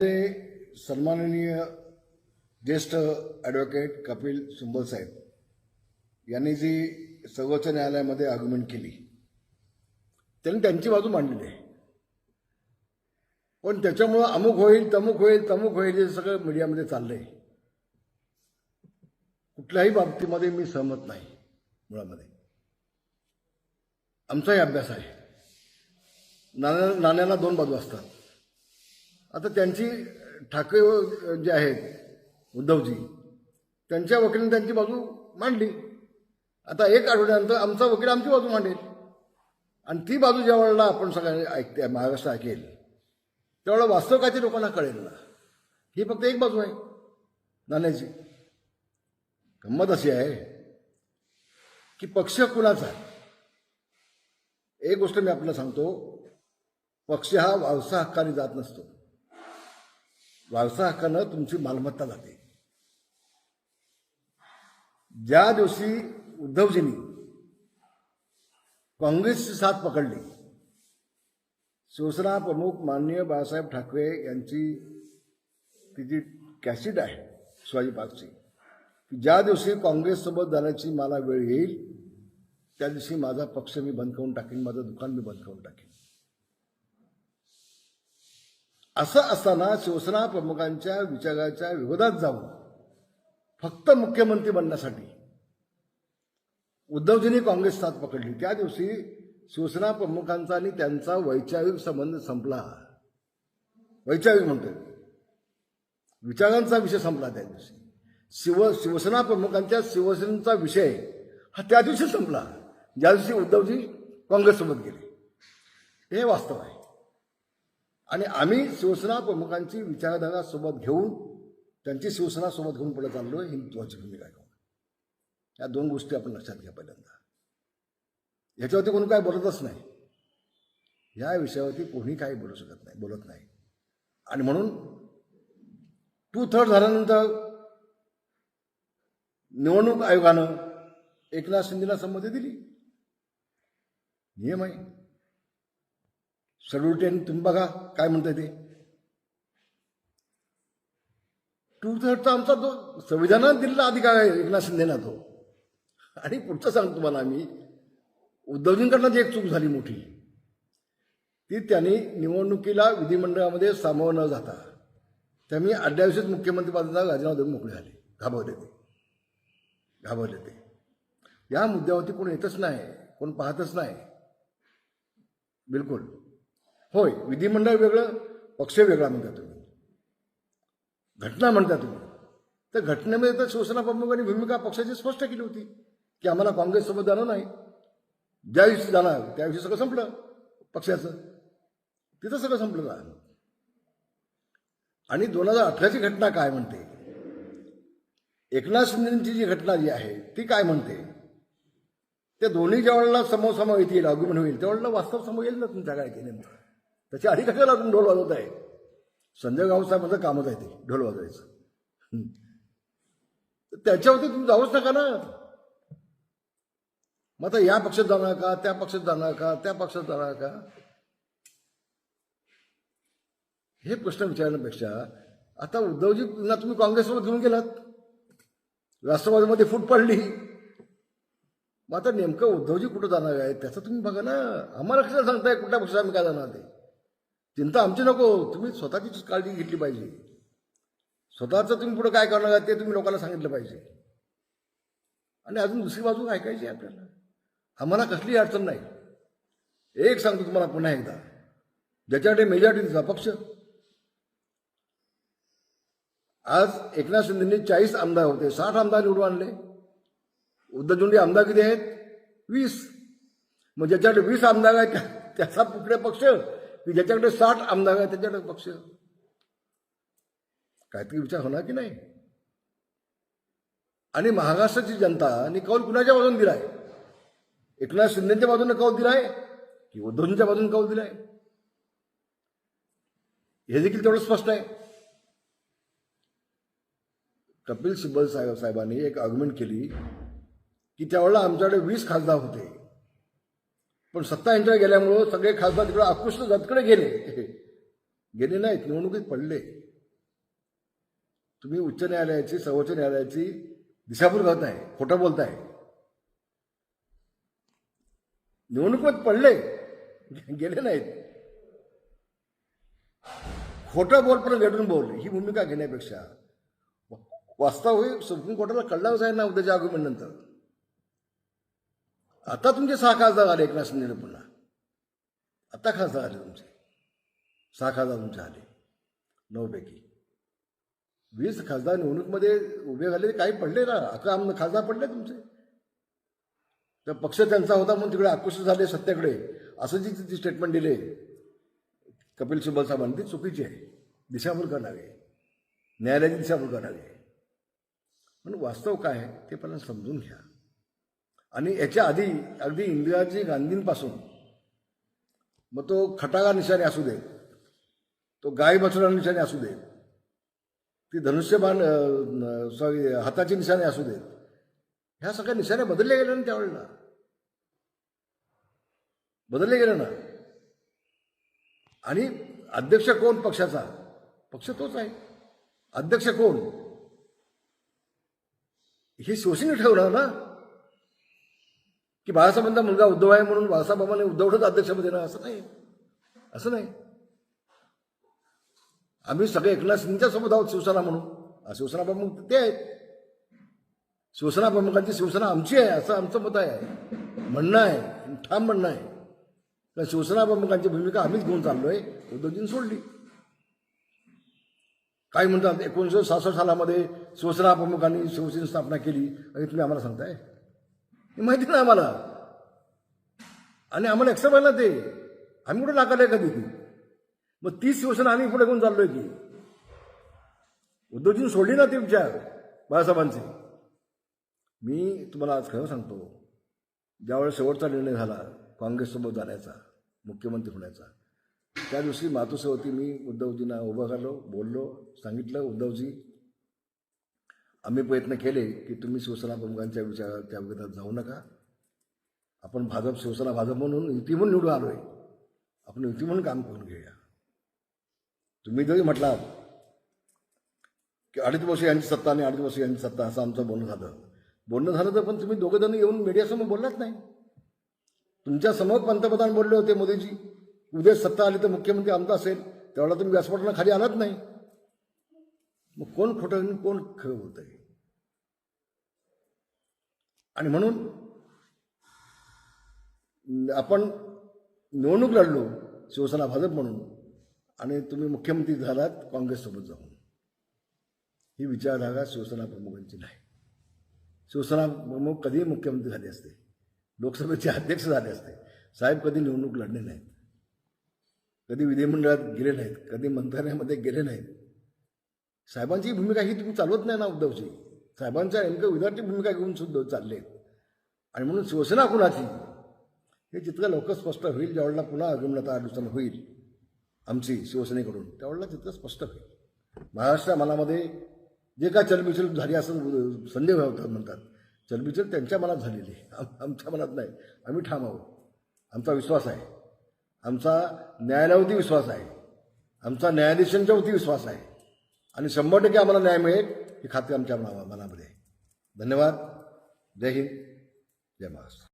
सन्माननीय ज्येष्ठ ॲडव्होकेट कपिल सिब्बल साहेब यांनी जी सर्वोच्च न्यायालयामध्ये आर्ग्युमेंट केली त्यांनी त्यांची बाजू मांडलेली आहे. पण त्याच्यामुळं अमुक होईल तमुक होईल तमुक होईल हे सगळं मीडियामध्ये चाललंय. कुठल्याही बाबतीमध्ये मी सहमत नाही. मुळामध्ये आमचाही अभ्यास आहे. नाण्याला दोन बाजू असतात. आता त्यांची ठाकरे जे आहेत उद्धवजी त्यांच्या वकिलांनी त्यांची बाजू मांडली. आता एक आठवड्यानंतर आमचा वकील आमची बाजू मांडेल आणि ती बाजू ज्या वेळेला आपण सगळ्यांनी ऐकते महाराष्ट्र ऐकेल त्यावेळेला वास्तव काय ते लोकांना कळेल ना. ही फक्त एक बाजू आहे नाण्याची. गंमत अशी आहे की पक्ष कुणाचा आहे. एक गोष्ट मी आपल्याला सांगतो, पक्ष हा वारसा हक्काने जात नसतो. वारसा हक्कानं तुमची मालमत्ता जाते. ज्या दिवशी उद्धवजींनी काँग्रेसची साथ पकडली, शिवसेना प्रमुख माननीय बाळासाहेब ठाकरे यांची ती जी कॅसेट आहे शिवाजी पार्कची, ज्या दिवशी काँग्रेससोबत जाण्याची मला वेळ येईल त्या दिवशी माझा पक्ष मी बंद करून टाकेन, माझं दुकान मी बंद करून टाकेन. असं असताना शिवसेना प्रमुखांच्या विचाराच्या विरोधात जाऊन फक्त मुख्यमंत्री बनण्यासाठी उद्धवजींनी काँग्रेस साथ पकडली. त्या दिवशी शिवसेना प्रमुखांचा आणि त्यांचा वैचारिक संबंध संपला. वैचारिक म्हणतो, विचारांचा विषय संपला. त्या दिवशी शिवसेना प्रमुखांच्या शिवसेनेचा विषय हा त्या दिवशी संपला ज्या दिवशी उद्धवजी काँग्रेससोबत गेले. हे वास्तव आहे. आणि आम्ही शिवसेना प्रमुखांची विचारधारा सोबत घेऊन त्यांची शिवसेना सोबत घेऊन पुढे चाललोय. हिंदुत्वाची भूमिका घेऊन. या दोन गोष्टी आपण लक्षात घ्या. पहिल्यांदा याच्यावरती कोणी काय बोलतच नाही. या विषयावरती कोणी काही बोलू शकत नाही, बोलत नाही. आणि म्हणून 2/3 झाल्यानंतर निवडणूक आयोगानं एकनाथ शिंदेला संमती दिली. नियम आहे. शेड्यूल 10 तुम्ही बघा काय म्हणताय ते. 2/3 आमचा तो संविधानात दिलेला अधिकार आहे एकनाथ शिंदेना तो. आणि पुढचं सांगतो तुम्हाला आम्ही, उद्धवजींकडनं जी एक चूक झाली मोठी ती त्यांनी निवडणुकीला विधिमंडळामध्ये सामावून न जाता त्यांनी आदल्या दिवशीच मुख्यमंत्री पदाचा राजीनामा देऊन मोकळे झाले. घाबरले ते. या मुद्द्यावरती कोण येतच नाही, कोण पाहतच नाही. बिलकुल होय. विधिमंडळ वेगळं, पक्ष वेगळा म्हणता तुम्ही, घटना म्हणता तुम्ही. तर घटनेमध्ये तर शिवसेना प्रमुखांनी भूमिका पक्षाची स्पष्ट केली होती की आम्हाला काँग्रेससोबत जाणं नाही. ज्या दिवशी जाणार त्या दिवशी सगळं संपलं पक्षाचं. तिथं सगळं संपलं ना. आणि 2018ची घटना काय म्हणते, एकनाथ शिंदेची जी घटना जी आहे ती काय म्हणते, त्या दोन्ही ज्या वेळेला समोर येतील, आर्ग्युमेंट होईल त्यावेळेला वास्तव समोर येईल ना तुमच्या काय ते नेमकं. त्याच्या आधी कशाला तुम्ही ढोल वाजवत आहे. संजय गाव साहेबांचं कामच आहे ते ढोल वाजवायचं. त्याच्यावरती तुम्ही जाऊच नका ना. मग आता या पक्षात जाणार का, त्या पक्षात जाणार का, त्या पक्षात जाणार का, हे प्रश्न विचारण्यापेक्षा आता उद्धवजींना तुम्ही काँग्रेससोबत घेऊन गेलात, राष्ट्रवादीमध्ये फूट पडली. मग आता नेमकं उद्धवजी कुठं जाणार आहे त्याचं तुम्ही बघा ना. आम्हाला कशाला सांगताय कुठल्या पक्षात आम्ही काय जाणार ते. चिंता आमची नको. तुम्ही स्वतःचीच काळजी घेतली पाहिजे. स्वतःचं तुम्ही पुढे काय करणार आहे ते तुम्ही लोकांना सांगितलं पाहिजे. आणि अजून दुसरी बाजू ऐकायची आहे आपल्याला. आम्हाला कसलीही अडचण नाही. एक सांगतो तुम्हाला पुन्हा एकदा, ज्याच्याकडे मेजॉरिटीचा पक्ष, आज एकनाथ शिंदेंनी 40 आमदार होते, 60 आमदार निवडून आणले. उद्धवजींचे आमदार किती आहेत? 20. मग ज्याच्याकडे 20 आमदार आहेत त्याचा पुढे पक्ष, की ज्याच्याकडे 60 आमदार आहेत त्याच्याकडे पक्ष. काहीतरी विचार होणार की नाही. आणि महाराष्ट्राची जनताने कौल कुणाच्या बाजूने दिलाय? एकनाथ शिंदेच्या बाजूने कौल दिलाय की उद्धवजींच्या बाजूने कौल दिलाय? हे देखील तेवढं स्पष्ट आहे. कपिल सिब्बल साहेबांनी एक आर्ग्युमेंट केली की त्यावेळेला आमच्याकडे 20 खासदार होते, पण सत्ता यांच्याकडे गेल्यामुळं सगळे खासदार तिकडे आकृष्ट जातकडे गेले. गेले नाहीत, निवडणुकीत पडले. तुम्ही उच्च न्यायालयाची सर्वोच्च न्यायालयाची दिशाभूल करताय, खोटं बोलताय. निवडणुकीत पडले, गेले नाहीत. खोटं बोल पण भेटून बोल ही भूमिका घेण्यापेक्षा वास्तविक सुप्रीम कोर्टाला कळलाच आहे ना उद्याच्या आर्ग्युमेंट नंतर. आता तुमचे 6 खासदार आले एकनाथ शिंदे पुन्हा. आता खासदार आले तुमचे 6 खासदार तुमचे आले 9 पैकी. 20 खासदार निवडणुकीमध्ये उभे झाले, काही पडले ना, 11 खासदार पडले तुमचे. तर पक्ष त्यांचा होता म्हणून तिकडे आकृष्ट झाले सत्तेकडे, असं जी स्टेटमेंट दिले कपिल सिब्बल साहेबांनी ती चुकीची आहे. दिशाभूल करणारी आहे, न्यायालयाची दिशाभूल करणारी आहे. पण वास्तव काय आहे ते पहिला समजून घ्या. आणि याच्या आधी अगदी इंदिराजी गांधींपासून मग तो खटागा निशाणे असू दे, तो गाय बछडा निशाणे असू दे, ती धनुष्यबाण हाताची निशाणे असू देत, ह्या सगळ्या निशाणे बदलले गेले ना त्यावेळेला. बदलले गेले ना. आणि अध्यक्ष कोण पक्षाचा? पक्ष तोच आहे. अध्यक्ष कोण हे शिवसेने ठरवलं ना, की बाळासाहेबांचा मुलगा उद्धव आहे म्हणून बाळासाहेबांनी उद्धवच अध्यक्षपदी ना, असं नाही. असं नाही. आम्ही सगळे एकनाथ शिंदेच्या सोबत आहोत शिवसेना म्हणून. शिवसेना प्रमुख ते आहेत. शिवसेना प्रमुखांची शिवसेना आमची आहे असं आमचं मत आहे, म्हणणं आहे, ठाम म्हणणं आहे. तर शिवसेना प्रमुखांची भूमिका आम्हीच घेऊन चाललोय. उद्धवजींनी सोडली. काय म्हणतात 1966 सालामध्ये शिवसेना प्रमुखांनी शिवसेनेची स्थापना केली आणि तुम्ही आम्हाला सांगताय? हे माहिती नाही आम्हाला. आणि आम्हाला एक्सेप्ट आहे ना ते. आम्ही कुठे नाकारलंय कधी ती. मग ती शिवसेना आम्ही पुढे घेऊन चाललोय की. उद्धवजींनी सोडली ना ती विचार बाळासाहेबांची. मी तुम्हाला आज खरं सांगतो, ज्यावेळेस शेवटचा निर्णय झाला काँग्रेससोबत जाण्याचा, मुख्यमंत्री होण्याचा, त्या दिवशी मातोश्रीवरती मी उद्धवजींना उभं राहिलो, बोललो, सांगितलं, उद्धवजी आम्ही प्रयत्न केले की तुम्ही शिवसेना प्रमुखांच्या विचारात त्या विरोधात जाऊ नका. आपण भाजप शिवसेना भाजप म्हणून युती म्हणून निवडून आलोय, आपण युती म्हणून काम करून घेऊया. तुम्ही जरी म्हटलात की 2.5 वर्ष यांची सत्ता आणि 2.5 वर्ष यांची सत्ता असं आमचं बोलणं झालं तर पण तुम्ही दोघं जण येऊन मीडियासमोर बोललाच नाही. तुमच्या समोर पंतप्रधान बोलले होते मोदीजी, उद्या सत्ता आली तर मुख्यमंत्री आमचा असेल, त्यावेळेला तुम्ही व्यासपीठाला खाली आलात नाही. मग कोण खोटं आणि कोण खरं बोलत आहे? आणि म्हणून आपण निवडणूक लढलो शिवसेना भाजप म्हणून आणि तुम्ही मुख्यमंत्री झालात काँग्रेससोबत जाऊन. ही विचारधारा शिवसेना प्रमुखांची नाही. शिवसेना प्रमुख कधी मुख्यमंत्री झाले असते, लोकसभेचे अध्यक्ष झाले असते. साहेब कधी निवडणूक लढले नाहीत, कधी विधिमंडळात गेले नाहीत, कधी मंत्रालयामध्ये गेले नाहीत. साहेबांची भूमिका ही तुम्ही चालवत नाही ना उद्धवजी. साहेबांच्या नेमकं विधाची भूमिका घेऊन सुद्धा चालले. आणि म्हणून शिवसेना कुणाची हे जितकं लवकर स्पष्ट होईल, ज्यावेळेला पुन्हा आगमनात 8 दिवसांनी होईल आमची शिवसेनेकडून, त्यावेळेला तितकं स्पष्ट होईल. महाराष्ट्र मनामध्ये जे काय चलबिचल झाली असं संजय भाऊ म्हणतात, चलबिचल त्यांच्या मनात झालेली, आमच्या मनात नाही. आम्ही ठाम आहोत. आमचा विश्वास आहे, आमचा न्यायालयावरती विश्वास आहे, आमचा न्यायाधीशांच्यावरती विश्वास आहे. आणि 100% आम्हाला न्याय मिळेल ही खात्री आमच्या मनामध्ये आहे. धन्यवाद. जय हिंद, जय महाराष्ट्र.